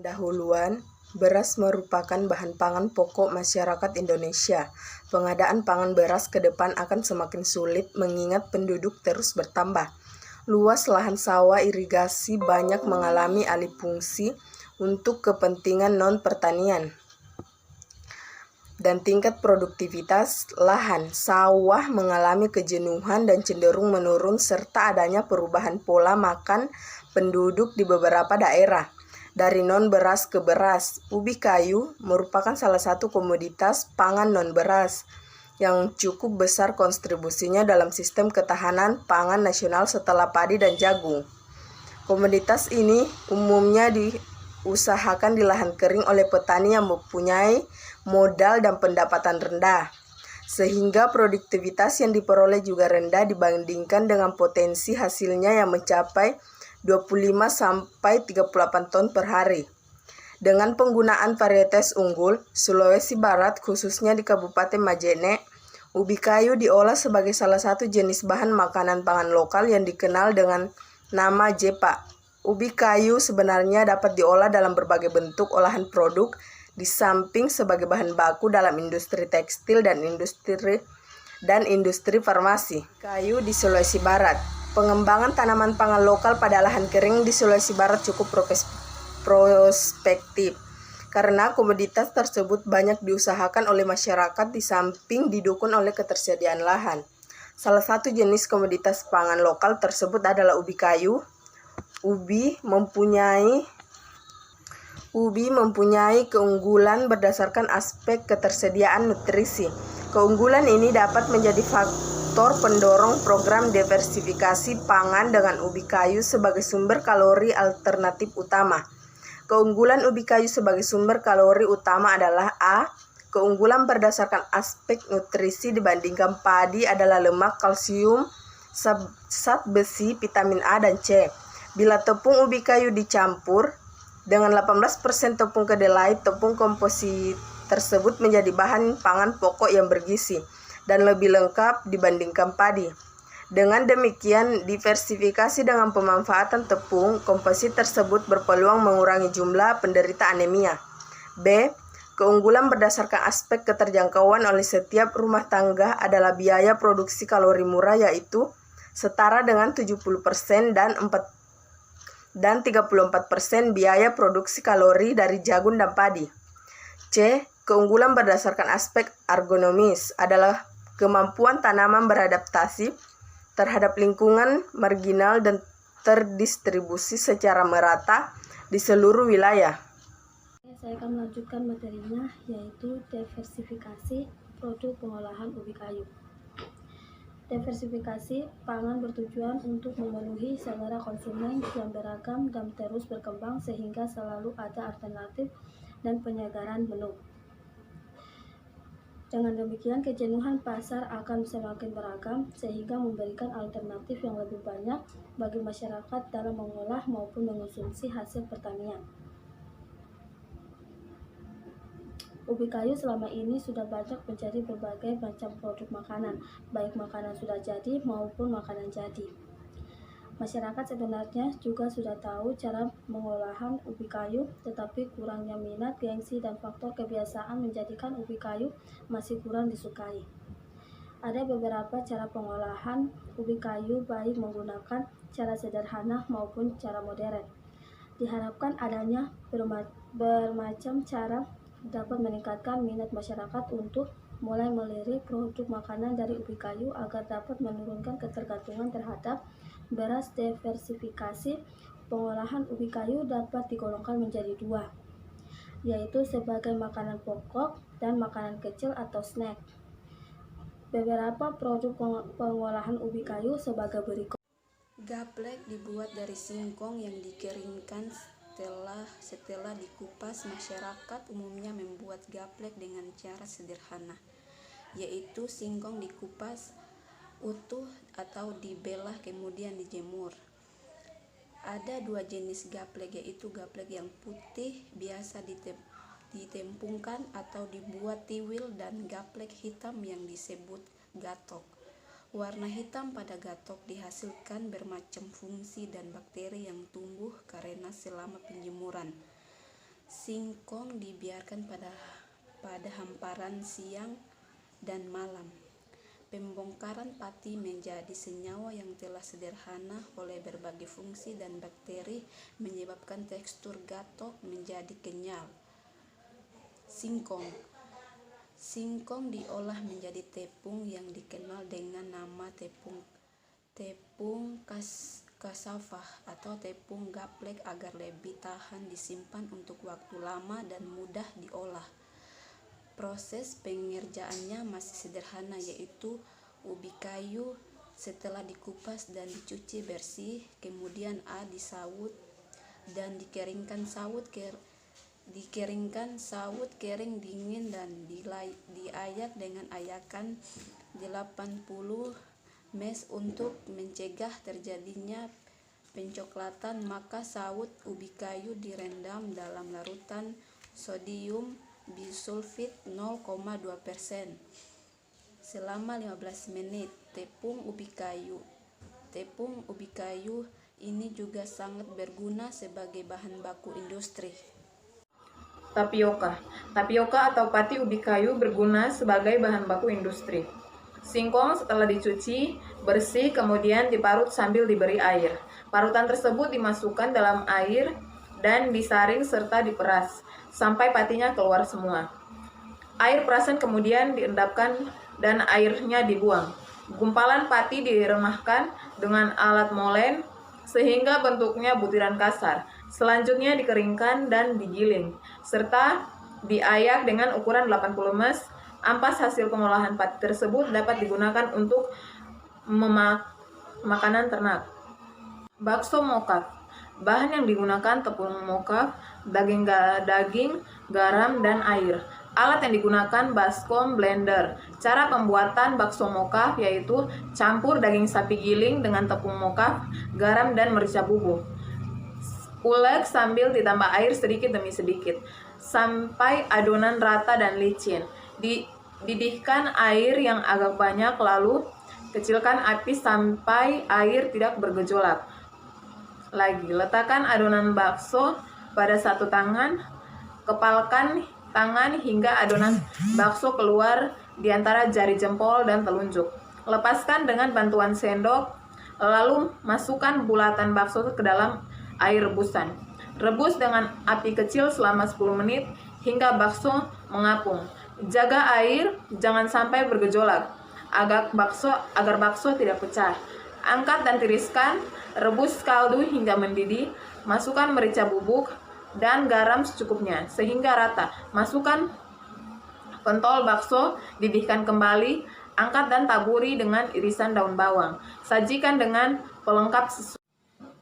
Pendahuluan, beras merupakan bahan pangan pokok masyarakat Indonesia. Pengadaan pangan beras ke depan akan semakin sulit mengingat penduduk terus bertambah. Luas lahan sawah irigasi banyak mengalami alih fungsi untuk kepentingan non-pertanian. Dan tingkat produktivitas lahan sawah mengalami kejenuhan dan cenderung menurun serta adanya perubahan pola makan penduduk di beberapa daerah. Dari non-beras ke beras, ubi kayu merupakan salah satu komoditas pangan non-beras yang cukup besar kontribusinya dalam sistem ketahanan pangan nasional setelah padi dan jagung. Komoditas ini umumnya diusahakan di lahan kering oleh petani yang mempunyai modal dan pendapatan rendah, sehingga produktivitas yang diperoleh juga rendah dibandingkan dengan potensi hasilnya yang mencapai 25-38 ton per hari. Dengan penggunaan varietas unggul, Sulawesi Barat khususnya di Kabupaten Majene, ubi kayu diolah sebagai salah satu jenis bahan makanan pangan lokal yang dikenal dengan nama jepa. Ubi kayu sebenarnya dapat diolah dalam berbagai bentuk olahan produk, di samping sebagai bahan baku dalam industri tekstil dan industri farmasi. Kayu di Sulawesi Barat. Pengembangan tanaman pangan lokal pada lahan kering di Sulawesi Barat cukup prospektif, karena komoditas tersebut banyak diusahakan oleh masyarakat di samping didukung oleh ketersediaan lahan. Salah satu jenis komoditas pangan lokal tersebut adalah ubi kayu. Ubi mempunyai keunggulan berdasarkan aspek ketersediaan nutrisi. Keunggulan ini dapat menjadi faktor pendorong program diversifikasi pangan dengan ubi kayu sebagai sumber kalori alternatif utama. Keunggulan ubi kayu sebagai sumber kalori utama adalah A. Keunggulan berdasarkan aspek nutrisi dibandingkan padi adalah lemak, kalsium, zat besi, vitamin A dan C. Bila tepung ubi kayu dicampur dengan 18% tepung kedelai, tepung komposit tersebut menjadi bahan pangan pokok yang bergizi dan lebih lengkap dibandingkan padi. Dengan demikian, diversifikasi dengan pemanfaatan tepung komposit tersebut berpeluang mengurangi jumlah penderita anemia. B. Keunggulan berdasarkan aspek keterjangkauan oleh setiap rumah tangga adalah biaya produksi kalori murah, yaitu setara dengan 70% dan 34% biaya produksi kalori dari jagung dan padi. C. Keunggulan berdasarkan aspek ergonomis adalah kemampuan tanaman beradaptasi terhadap lingkungan marginal dan terdistribusi secara merata di seluruh wilayah. Saya akan melanjutkan materinya, yaitu diversifikasi produk pengolahan ubi kayu. Diversifikasi pangan bertujuan untuk memenuhi selera konsumen yang beragam dan terus berkembang sehingga selalu ada alternatif dan penyegaran menu. Dengan demikian, kejenuhan pasar akan semakin beragam sehingga memberikan alternatif yang lebih banyak bagi masyarakat dalam mengolah maupun mengonsumsi hasil pertanian. Ubi kayu selama ini sudah banyak menjadi berbagai macam produk makanan, baik makanan sudah jadi maupun makanan jadi. Masyarakat sebenarnya juga sudah tahu cara pengolahan ubi kayu, tetapi kurangnya minat, gengsi, dan faktor kebiasaan menjadikan ubi kayu masih kurang disukai. Ada beberapa cara pengolahan ubi kayu, baik menggunakan cara sederhana maupun cara modern. Diharapkan adanya bermacam cara dapat meningkatkan minat masyarakat untuk mulai melirik produk makanan dari ubi kayu agar dapat menurunkan ketergantungan terhadap beras. Diversifikasi pengolahan ubi kayu dapat digolongkan menjadi dua, yaitu sebagai makanan pokok dan makanan kecil atau snack. Beberapa produk pengolahan ubi kayu sebagai berikut. Gaplek dibuat dari singkong yang dikeringkan. Setelah dikupas, masyarakat umumnya membuat gaplek dengan cara sederhana, yaitu singkong dikupas utuh atau dibelah kemudian dijemur. Ada dua jenis gaplek, yaitu gaplek yang putih biasa ditempungkan atau dibuat tiwil dan gaplek hitam yang disebut gatok. Warna hitam pada gatok dihasilkan bermacam fungsi dan bakteri yang tumbuh karena selama penjemuran. Singkong dibiarkan pada hamparan siang dan malam. Pembongkaran pati menjadi senyawa yang telah sederhana oleh berbagai fungsi dan bakteri menyebabkan tekstur gatok menjadi kenyal. Singkong diolah menjadi tepung yang dikenal dengan nama tepung cassava atau tepung gaplek agar lebih tahan disimpan untuk waktu lama dan mudah diolah. Proses pengerjaannya masih sederhana, yaitu ubi kayu setelah dikupas dan dicuci bersih, kemudian disawut dan dikeringkan kering dingin dan diayak dengan ayakan 80 mes untuk mencegah terjadinya pencoklatan. Maka sawut ubi kayu direndam dalam larutan sodium bisulfit 0,2% selama 15 menit. Tepung ubi kayu ini juga sangat berguna sebagai bahan baku industri. Tapioka atau pati ubi kayu berguna sebagai bahan baku industri. Singkong setelah dicuci bersih kemudian diparut sambil diberi air. Parutan tersebut dimasukkan dalam air dan disaring serta diperas sampai patinya keluar semua. Air perasan kemudian diendapkan dan airnya dibuang. Gumpalan pati diremahkan dengan alat molen sehingga bentuknya butiran kasar. Selanjutnya dikeringkan dan digiling serta diayak dengan ukuran 80 mes. Ampas hasil pengolahan pati tersebut dapat digunakan untuk makanan ternak. Bakso mokaf. Bahan yang digunakan tepung mokaf, daging, garam, dan air. Alat yang digunakan baskom blender. Cara pembuatan bakso mokaf yaitu campur daging sapi giling dengan tepung mokaf, garam, dan merica bubuk. Ulek sambil ditambah air sedikit demi sedikit sampai adonan rata dan licin. Didihkan air yang agak banyak, lalu kecilkan api sampai air tidak bergejolak lagi. Letakkan adonan bakso pada satu tangan, kepalkan tangan hingga adonan bakso keluar di antara jari jempol dan telunjuk. Lepaskan dengan bantuan sendok, lalu masukkan bulatan bakso ke dalam air rebusan. Rebus dengan api kecil selama 10 menit hingga bakso mengapung. Jaga air jangan sampai bergejolak agar bakso tidak pecah. Angkat dan tiriskan, rebus kaldu hingga mendidih, masukkan merica bubuk dan garam secukupnya sehingga rata. Masukkan pentol bakso, didihkan kembali, angkat dan taburi dengan irisan daun bawang. Sajikan dengan pelengkap sesuai.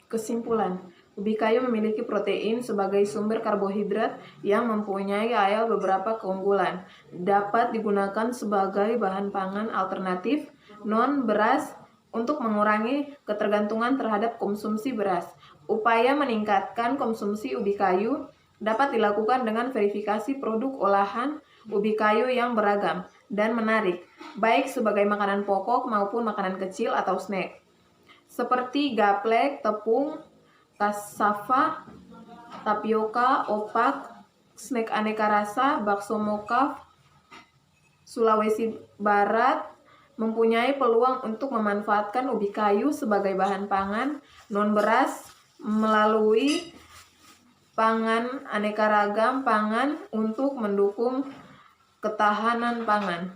Kesimpulan, ubi kayu memiliki protein sebagai sumber karbohidrat yang mempunyai beberapa keunggulan. Dapat digunakan sebagai bahan pangan alternatif non-beras untuk mengurangi ketergantungan terhadap konsumsi beras. Upaya meningkatkan konsumsi ubi kayu dapat dilakukan dengan verifikasi produk olahan ubi kayu yang beragam dan menarik, baik sebagai makanan pokok maupun makanan kecil atau snack, seperti gaplek, tepung, cassava, tapioka, opak, snack aneka rasa, bakso mokaf, Sulawesi Barat mempunyai peluang untuk memanfaatkan ubi kayu sebagai bahan pangan non-beras melalui pangan aneka ragam pangan untuk mendukung ketahanan pangan.